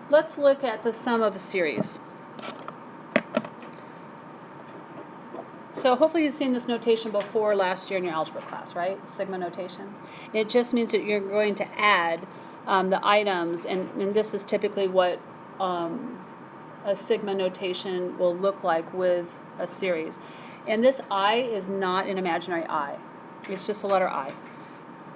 let's look at the sum of a series. So hopefully you've seen this notation before last year in your algebra class, right? Sigma notation. It just means that you're going to add the items, and this is typically what a sigma notation will look like with a series. And this I is not an imaginary I. It's just a letter I.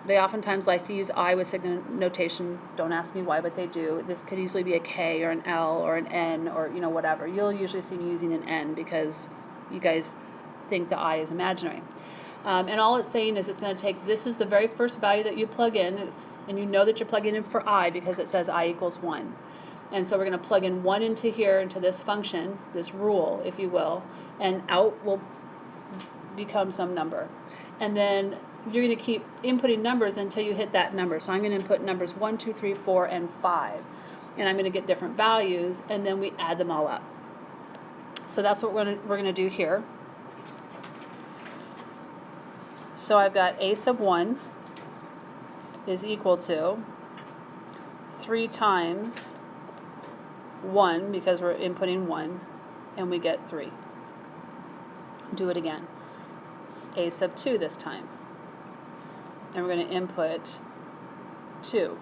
They oftentimes like to use I with sigma notation. Don't ask me why, but they do. This could easily be a K or an L or an N or whatever. You'll usually see me using an N because you guys think the I is imaginary. And all it's saying is it's going to take, this is the very first value that you plug in, and you know that you're plugging in for I because it says I equals 1. And so we're going to plug in 1 into here, into this function, this rule, if you will, and out will become some number. And then you're going to keep inputting numbers until you hit that number. So I'm going to input numbers 1, 2, 3, 4, and 5. And I'm going to get different values, and then we add them all up. So that's what we're going to do here. So I've got a sub 1 is equal to 3 times 1, because we're inputting 1, and we get 3. Do it again. A sub 2 this time. And we're going to input 2.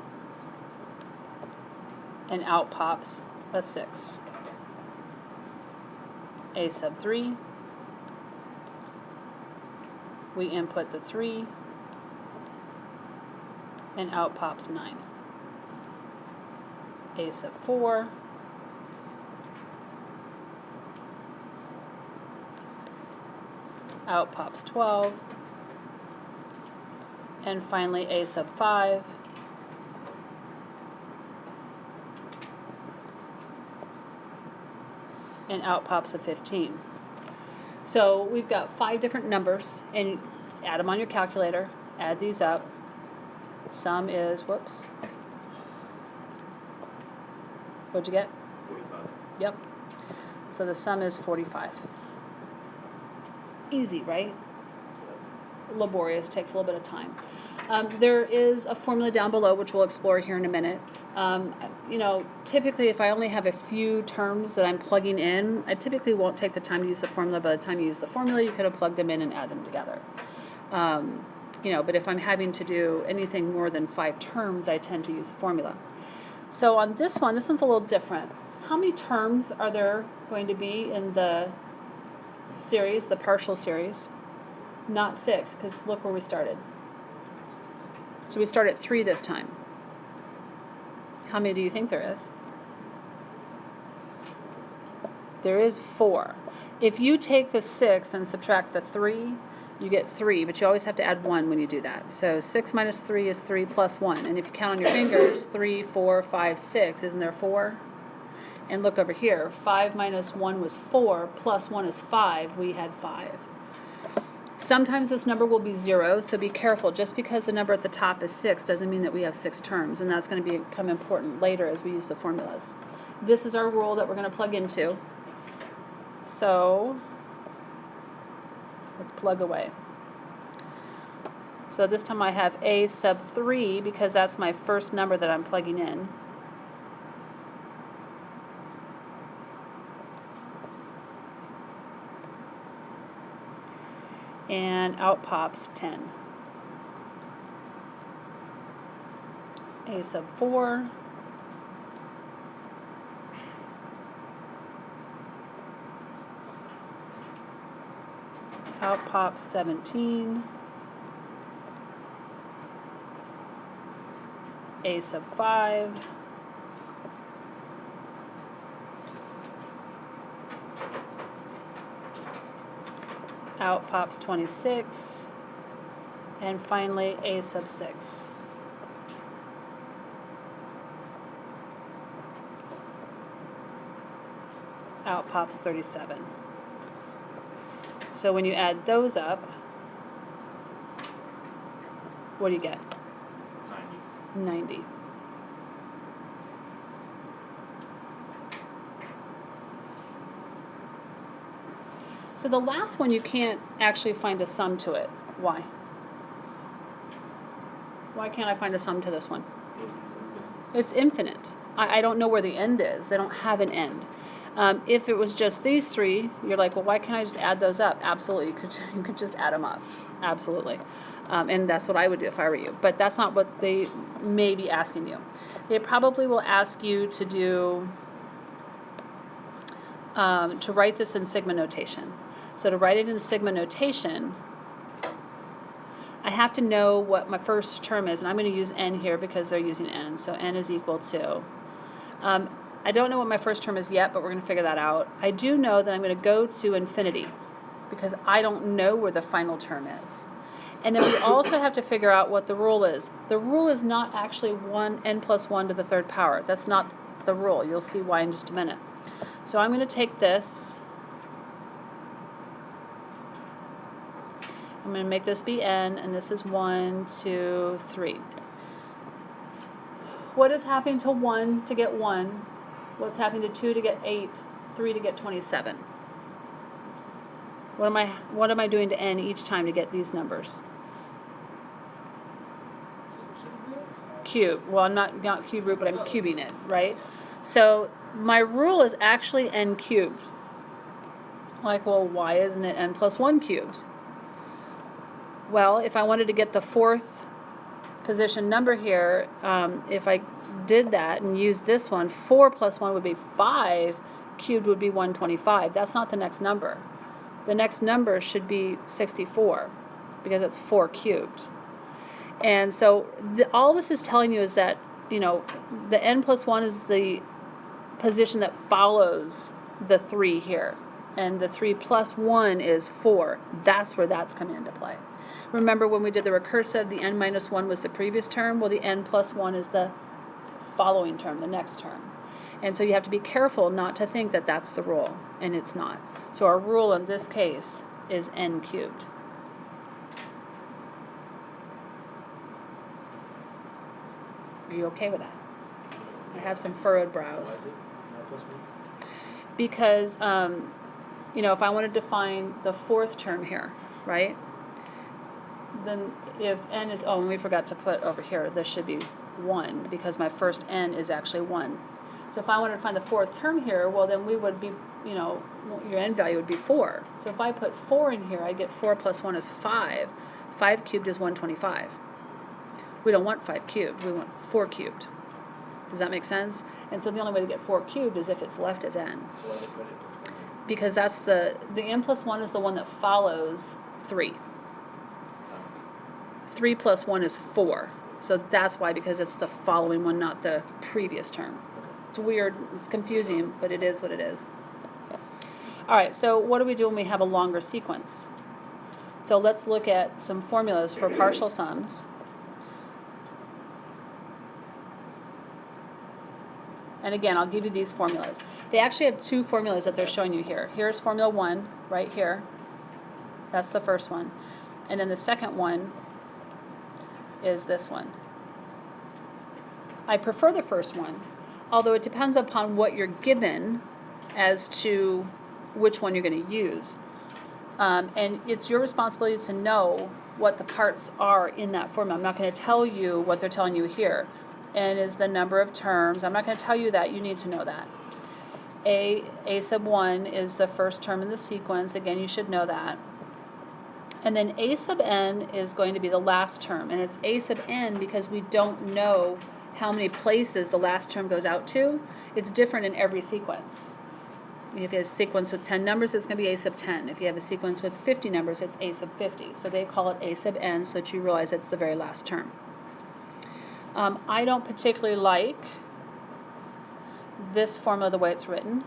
And out pops a 6. A sub 3. We input the 3. And out pops 9. A sub 4. Out pops 12. And finally a sub 5. And out pops a 15. So we've got 5 different numbers, and add them on your calculator. Add these up. Sum is, whoops. What'd you get? 45. Yep. So the sum is 45. Easy, right? Laborious, takes a little bit of time. There is a formula down below, which we'll explore here in a minute. Typically if I only have a few terms that I'm plugging in, I typically won't take the time to use the formula. By the time you use the formula, you could have plugged them in and add them together. But if I'm having to do anything more than 5 terms, I tend to use the formula. So on this one's a little different. How many terms are there going to be in the series, the partial series? Not 6, because look where we started. So we start at 3 this time. How many do you think there is? There is 4. If you take the 6 and subtract the 3, you get 3, but you always have to add 1 when you do that. So 6 minus 3 is 3 plus 1. And if you count on your fingers, 3, 4, 5, 6, isn't there 4? And look over here, 5 minus 1 was 4, plus 1 is 5, we had 5. Sometimes this number will be 0, so be careful. Just because the number at the top is 6 doesn't mean that we have 6 terms, and that's going to become important later as we use the formulas. This is our rule that we're going to plug into. So let's plug away. So this time I have a sub 3 because that's my first number that I'm plugging in. And out pops 10. A sub 4. Out pops 17. A sub 5. Out pops 26, and finally a sub 6. Out pops 37. So when you add those up, what do you get? 90. So the last one, you can't actually find a sum to it. Why? Why can't I find a sum to this one? It's infinite. I don't know where the end is. They don't have an end. If it was just these three, you're like, well, why can't I just add those up? Absolutely, you could just add them up. Absolutely. And that's what I would do if I were you. But that's not what they may be asking you. They probably will ask you to do, to write this in sigma notation. So to write it in sigma notation, I have to know what my first term is, and I'm going to use n here because they're using n. So n is equal to, I don't know what my first term is yet, but we're going to figure that out. I do know that I'm going to go to infinity because I don't know where the final term is. And then we also have to figure out what the rule is. The rule is not actually n plus 1 to the third power. That's not the rule. You'll see why in just a minute. So I'm going to take this. I'm going to make this be n, and this is 1, 2, 3. What is happening to 1 to get 1? What's happening to 2 to get 8? 3 to get 27? What am I doing to n each time to get these numbers? Cube. Well, I'm not cube root, but I'm cubing it, right? So my rule is actually n cubed. Like, well, why isn't it n plus 1 cubed? Well, if I wanted to get the fourth position number here, if I did that and used this one, 4 plus 1 would be 5, cubed would be 125. That's not the next number. The next number should be 64 because it's 4 cubed. And so all this is telling you is that, you know, the n plus 1 is the position that follows the 3 here. And the 3 plus 1 is 4. That's where that's coming into play. Remember when we did the recursive, the n minus 1 was the previous term? Well, the n plus 1 is the following term, the next term. And so you have to be careful not to think that that's the rule, and it's not. So our rule in this case is n cubed. Are you okay with that? I have some furrowed brows. Why is it not plus 1? Because, you know, if I wanted to find the fourth term here, right? Then if n is, oh, and we forgot to put over here, this should be 1 because my first n is actually 1. So if I wanted to find the fourth term here, well, then we would be, you know, your n value would be 4. So if I put 4 in here, I get 4 plus 1 is 5. 5 cubed is 125. We don't want 5 cubed. We want 4 cubed. Does that make sense? And so the only way to get 4 cubed is if it's left as n. So why they put it plus 1? Because that's the n plus 1 is the one that follows 3. 3 plus 1 is 4. So that's why, because it's the following one, not the previous term. It's weird, it's confusing, but it is what it is. All right, so what do we do when we have a longer sequence? So let's look at some formulas for partial sums. And again, I'll give you these formulas. They actually have 2 formulas that they're showing you here. Here's formula 1, right here. That's the first one. And then the second one is this one. I prefer the first one, although it depends upon what you're given as to which one you're going to use. And it's your responsibility to know what the parts are in that formula. I'm not going to tell you what they're telling you here. N is the number of terms. I'm not going to tell you that. You need to know that. A sub 1 is the first term in the sequence. Again, you should know that. And then A sub n is going to be the last term. And it's A sub n because we don't know how many places the last term goes out to. It's different in every sequence. If you have a sequence with 10 numbers, it's going to be A sub 10. If you have a sequence with 50 numbers, it's A sub 50. So they call it A sub n so that you realize it's the very last term. I don't particularly like this formula the way it's written.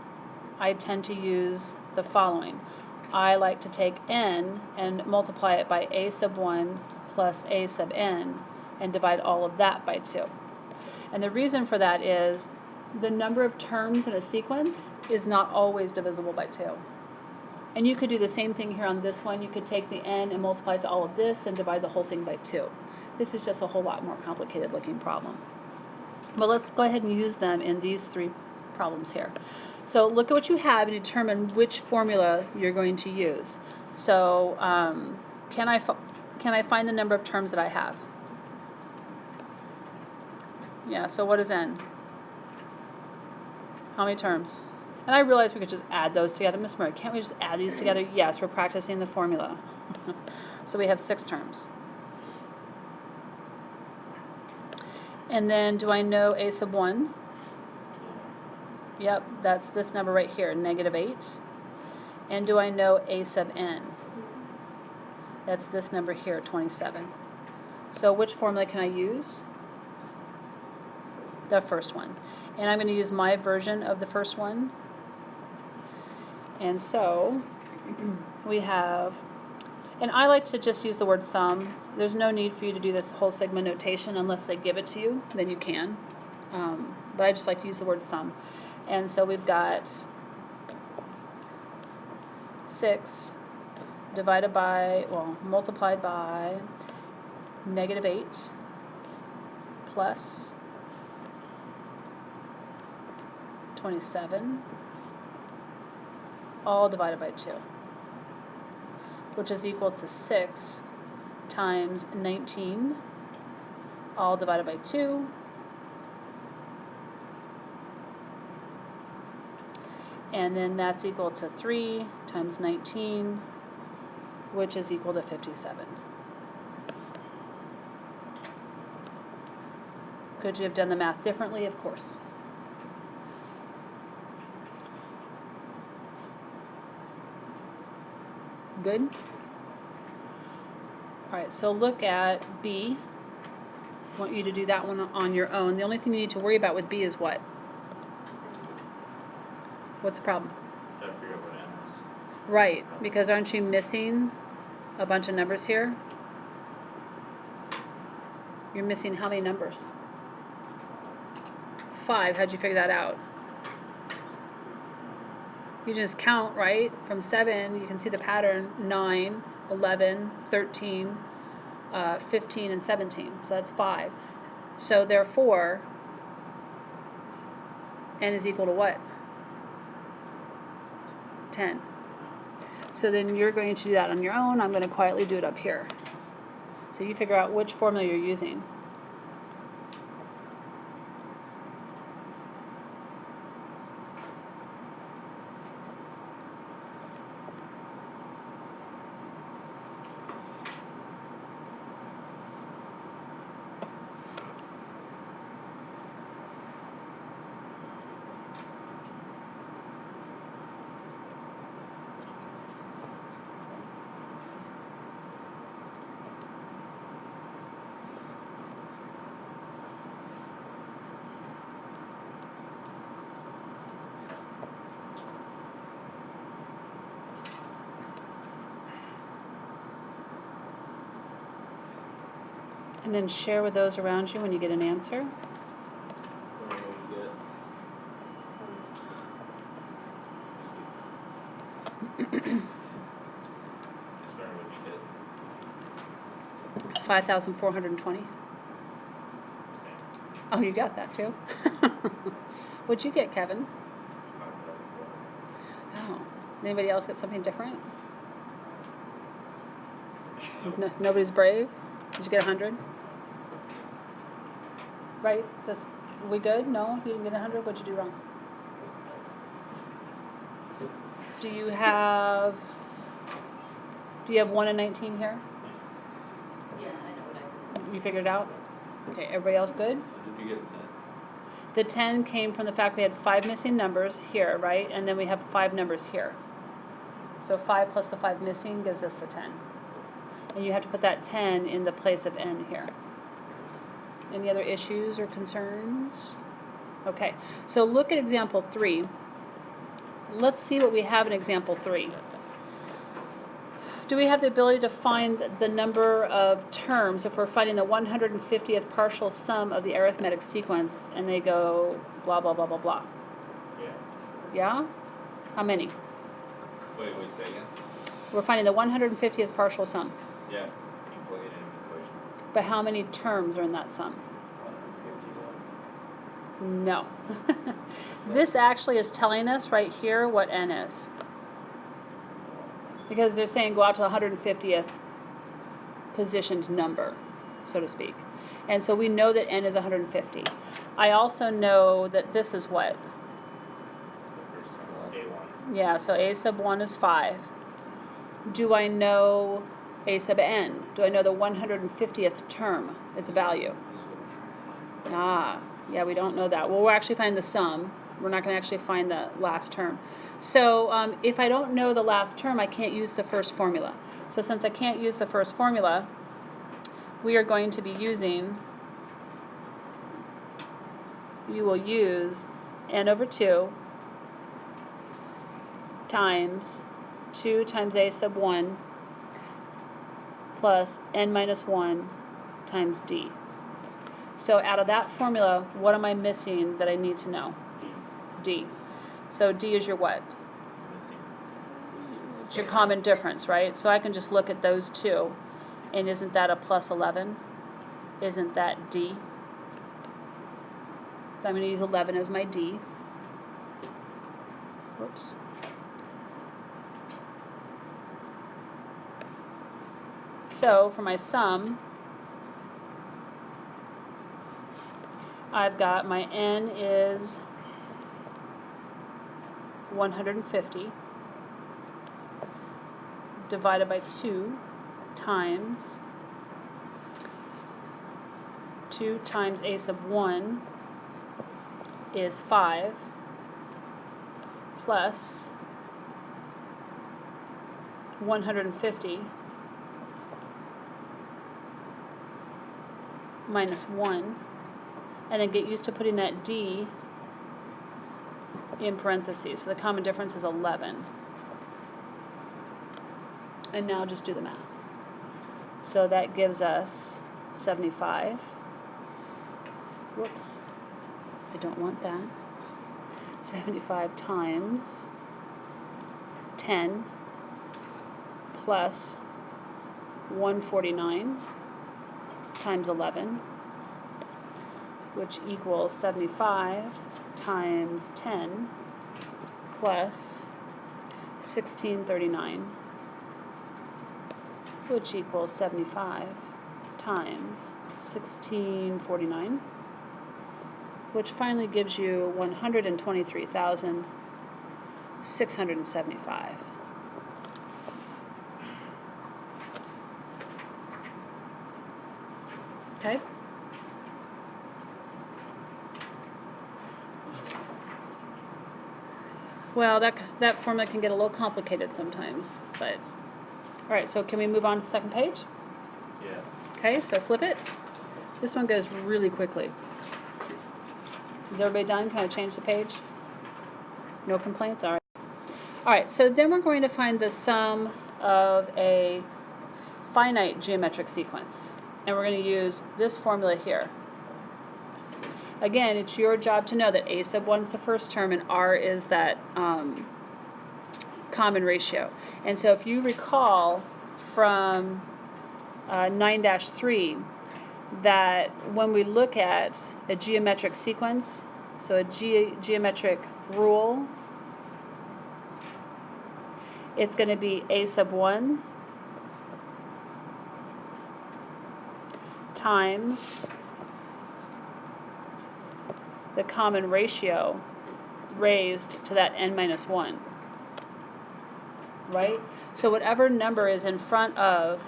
I tend to use the following. I like to take n and multiply it by A sub 1 plus A sub n and divide all of that by 2. And the reason for that is the number of terms in a sequence is not always divisible by 2. And you could do the same thing here on this one. You could take the n and multiply it to all of this and divide the whole thing by 2. This is just a whole lot more complicated looking problem. But let's go ahead and use them in these 3 problems here. So look at what you have and determine which formula you're going to use. So can I find the number of terms that I have? Yeah, so what is n? How many terms? And I realized we could just add those together. Miss Murray, can't we just add these together? Yes, we're practicing the formula. So we have 6 terms. And then do I know a sub 1? Yep, that's this number right here, -8. And do I know a sub n? That's this number here, 27. So which formula can I use? The first one. And I'm going to use my version of the first one. And so we have, and I like to just use the word sum. There's no need for you to do this whole sigma notation unless they give it to you, then you can. But I just like to use the word sum. And so we've got 6 divided by, well, multiplied by -8 plus 27, all divided by 2, which is equal to 6 times 19, all divided by 2, and then that's equal to 3 times 19, which is equal to 57. Could you have done the math differently? Of course. Good? All right, so look at B. I want you to do that one on your own. The only thing you need to worry about with B is what? What's the problem? Gotta figure out what n is. Right, because aren't you missing a bunch of numbers here? You're missing how many numbers? 5. How'd you figure that out? You just count, right? From 7, you can see the pattern, 9, 11, 13, 15, and 17. So that's 5. So therefore, n is equal to what? 10. So then you're going to do that on your own. I'm going to quietly do it up here. So you figure out which formula you're using. And then share with those around you when you get an answer. What do you get? Starting with you get. 5,420. Oh, you got that too? What'd you get, Kevin? 5,400. Oh. Anybody else get something different? No, nobody's brave? Did you get 100? Right? Just, we good? No? You didn't get 100? What'd you do wrong? Do you have 1 and 19 here? Yeah, I know what You figured it out? Okay, everybody else good? Did you get 10? The 10 came from the fact we had 5 missing numbers here, right? And then we have 5 numbers here. So 5 plus the 5 missing gives us the 10. And you have to put that 10 in the place of n here. Any other issues or concerns? Okay, so look at example 3. Let's see what we have in example 3. Do we have the ability to find the number of terms if we're finding the 150th partial sum of the arithmetic sequence and they go blah, blah, blah, blah, blah? Yeah. Yeah? How many? Wait, say again? We're finding the 150th partial sum. Yeah. You plug it in an equation. But how many terms are in that sum? 151. No. This actually is telling us right here what n is. Because they're saying go out to the 150th positioned number, so to speak. And so we know that n is 150. I also know that this is what? Yeah, so a sub 1 is 5. Do I know a sub n? Do I know the 150th term, its value? Ah, yeah, we don't know that. Well, we'll actually find the sum. We're not going to actually find the last term. So if I don't know the last term, I can't use the first formula. So since I can't use the first formula, we are going to be using, you will use n over 2 times 2 times a sub 1 plus n minus 1 times d. So out of that formula, what am I missing that I need to know? D. So D is your what? It's your common difference, right? So I can just look at those two, and isn't that a plus 11? Isn't that D? So I'm going to use 11 as my D. Whoops. So for my sum, I've got my n is 150 divided by 2 times 2 times a sub 1 is 5 plus 150 minus 1, and then get used to putting that d in parentheses. So the common difference is 11. And now just do the math. So that gives us 75. Whoops. I don't want that. 75 times 10 plus 149 times 11, which equals 75 times 10 plus 1639, which equals 75 times 1649, which finally gives you 123,675. Okay? Well, that formula can get a little complicated sometimes, but all right, so can we move on to the second page? Yeah. Okay, so flip it. This one goes really quickly. Is everybody done? Can I change the page? No complaints? All right. All right, so then we're going to find the sum of a finite geometric sequence. And we're going to use this formula here. Again, it's your job to know that a sub 1 is the first term and r is that common ratio. And so if you recall from 9-3 that when we look at a geometric sequence, so a geometric rule, it's going to be a sub 1 times the common ratio raised to that n minus 1, right? So whatever number is in front of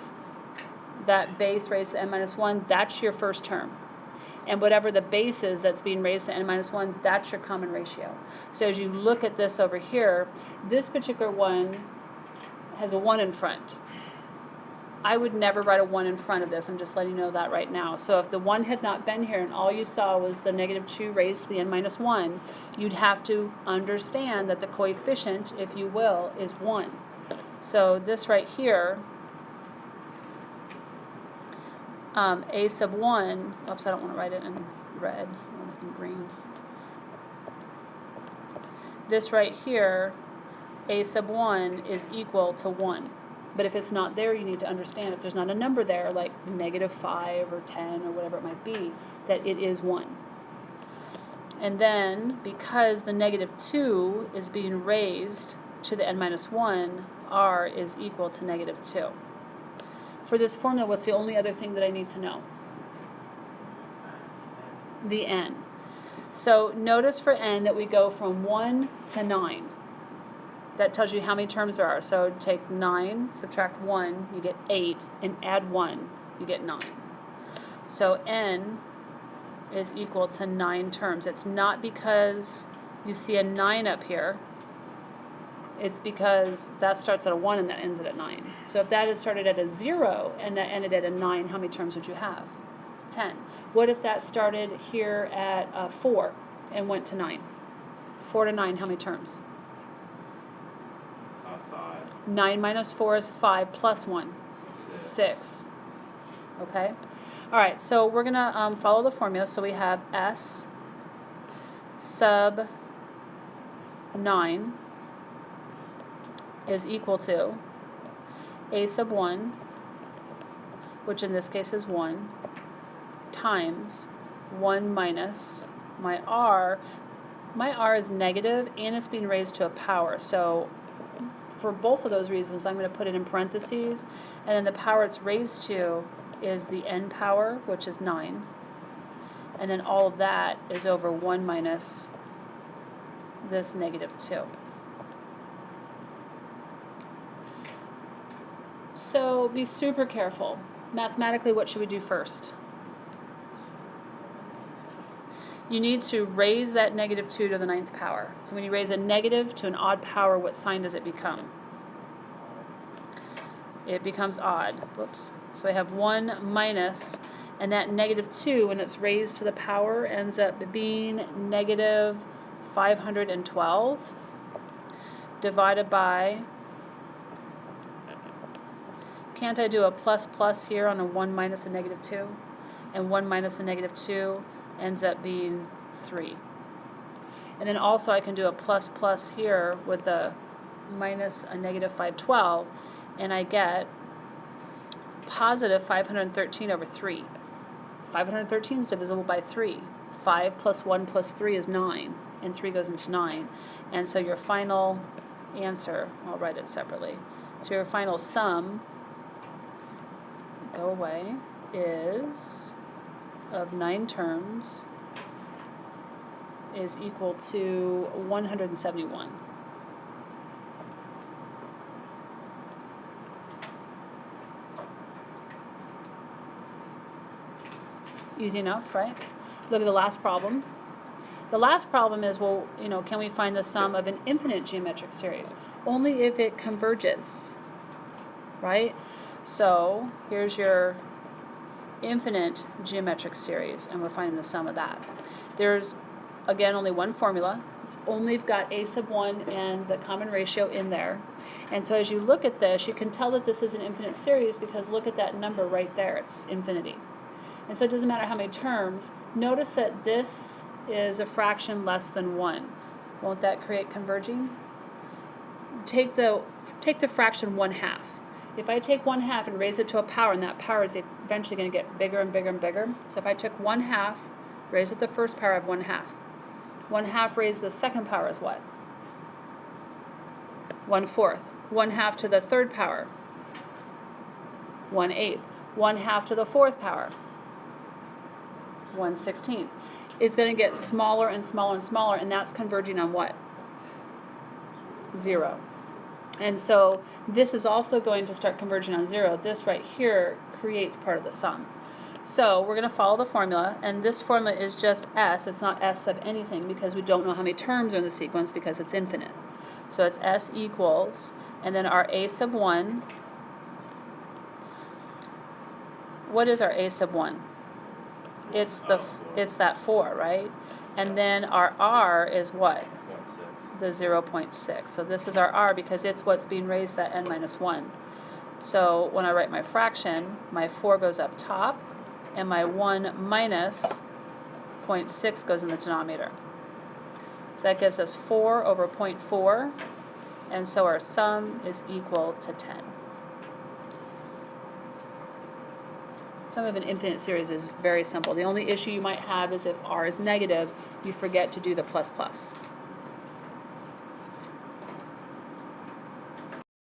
that base raised to n minus 1, that's your first term. And whatever the base is that's being raised to n minus 1, that's your common ratio. So as you look at this over here, this particular one has a 1 in front. I would never write a 1 in front of this. I'm just letting you know that right now. So if the 1 had not been here and all you saw was the negative 2 raised to the n minus 1, you'd have to understand that the coefficient, if you will, is 1. So this right here, a sub 1, oops, I don't want to write it in red, I want it in green. This right here, a sub 1 is equal to 1. But if it's not there, you need to understand if there's not a number there, like negative 5 or 10 or whatever it might be, that it is 1. And then, because the negative 2 is being raised to the n minus 1, r is equal to negative 2. For this formula, what's the only other thing that I need to know? The n. So notice for n that we go from 1 to 9. That tells you how many terms there are. So take 9, subtract 1, you get 8, and add 1, you get 9. So n is equal to 9 terms. It's not because you see a 9 up here. It's because that starts at a 1 and that ends at a 9. So if that had started at a 0 and that ended at a 9, how many terms would you have? 10. What if that started here at 4 and went to 9? 4 to 9, how many terms? 5. 9 minus 4 is 5 plus 1. 6. Okay? All right, so we're going to follow the formula. So we have S sub 9 is equal to A sub 1, which in this case is 1, times 1 minus my R. My R is negative and it's being raised to a power. So for both of those reasons, I'm going to put it in parentheses. And then the power it's raised to is the n power, which is 9. And then all of that is over 1 minus this negative 2. So be super careful. Mathematically, what should we do first? You need to raise that negative 2 to the 9th power. So when you raise a negative to an odd power, what sign does it become? It becomes odd. Whoops. So I have 1 minus, and that negative 2, when it's raised to the power, ends up being negative 512 divided by, can't I do a plus plus here on a 1 minus a negative 2? And 1 minus a negative 2 ends up being 3. And then also I can do a plus plus here with a minus a negative 512, and I get positive 513 over 3. 513 is divisible by 3. 5 plus 1 plus 3 is 9, and 3 goes into 9. And so your final answer, I'll write it separately, so your final sum, go away, is of 9 terms is equal to 171. Easy enough, right? Look at the last problem. The last problem is, well, can we find the sum of an infinite geometric series? Only if it converges, right? So here's your infinite geometric series, and we're finding the sum of that. There's, again, only one formula. It's only got a sub 1 and the common ratio in there. And so as you look at this, you can tell that this is an infinite series because look at that number right there. It's infinity. And so it doesn't matter how many terms. Notice that this is a fraction less than 1. Won't that create converging? Take the fraction 1/2. If I take 1/2 and raise it to a power, and that power is eventually going to get bigger and bigger and bigger. So if I took 1/2, raise it the first power, I have 1/2. 1/2 raised to the second power is what? 1/4. 1/2 to the third power, 1/8. 1/2 to the fourth power, 1/16. It's going to get smaller and smaller and smaller, and that's converging on what? 0. And so this is also going to start converging on 0. This right here creates part of the sum. So we're going to follow the formula, and this formula is just S. It's not S sub anything because we don't know how many terms are in the sequence because it's infinite. So it's S equals, and then our A sub 1. What is our A sub 1? It's that 4, right? And then our R is what? 0.6. The 0.6. So this is our R because it's what's being raised that n minus 1. So when I write my fraction, my 4 goes up top, and my 1 minus 0.6 goes in the denominator. So that gives us 4 over 0.4, and so our sum is equal to 10. Sum of an infinite series is very simple. The only issue you might have is if R is negative, you forget to do the plus plus.